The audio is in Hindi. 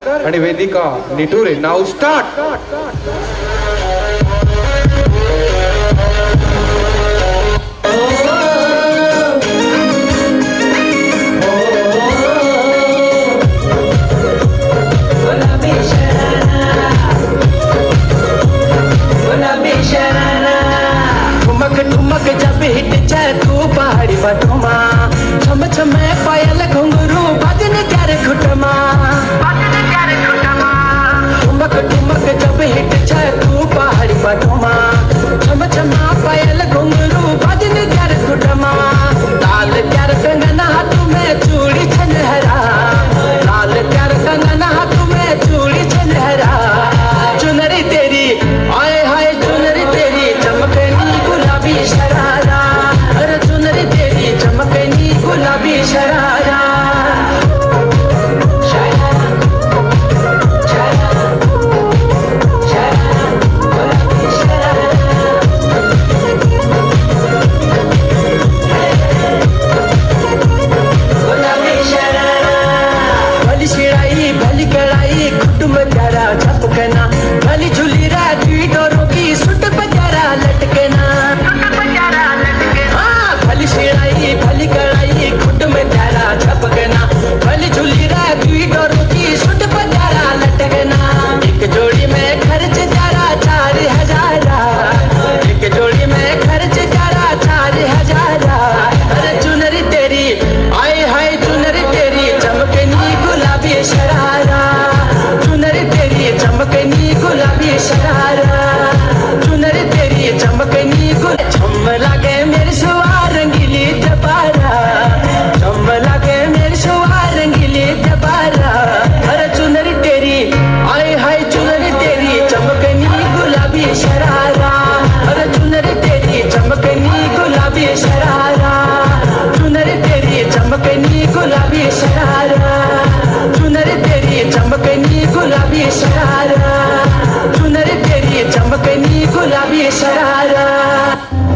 आणि वेदिका निटुरे. नाव स्टार्ट. ठुमक जब हिट जाए तू पहाड़ी बटुमा छम छम पायल घुंघरू बदन कर घुटमा ठुमक ठुमक जब हिट जाए तू पहाड़ी बटुमा छम छम पायल घुंघरू बदन कर घुटमा लाल कर कंगना हाथ में चूड़ी छनहरा लाल कर कंगना हाथ में चूड़ी छनहरा चुनरी तेरी आए हाय चुनरी तेरी चमकनी गुलाबी शरारा अरे चुनरी तेरी चमकनी गुलाबी शरारा भली शिड़ाई भली कड़ाई कुटुंब प्यारा झपकना भली झुली राजी डोरों की सुट पजारा लटकना हाँ भली शिड़ाई भली कड़ाई कुटुंब प्यारा झपकना भली झुली राजी डोरों की सुट पजारा लटकना एक जोड़ी में खर्च जारा 4,000 एक जोड़ी में खर्च जारा 4,000 अरे चुनरी तेरी आए हाय चुनरी तेरी चमकनी गुलाबी शरारा चुनरी तेरी चमकनी गुलाबी शरारा चुनरी तेरी चमकनी झम लागे मेरे सुहार रंगीली दबारा झम लागे मेरे सुहार रंगीली दबारा अरे चुनरी तेरी आए हाय चुनरी तेरी चमकनी गुलाबी शरारा अरे चुनरी तेरी चमकनी गुलाबी शरारा चुनरी तेरी चमकनी गुलाबी शरारा चुनरी तेरी चमकनी गुलाबी शरारा चुनरी तेरी चमकनी गुलाबी शरारा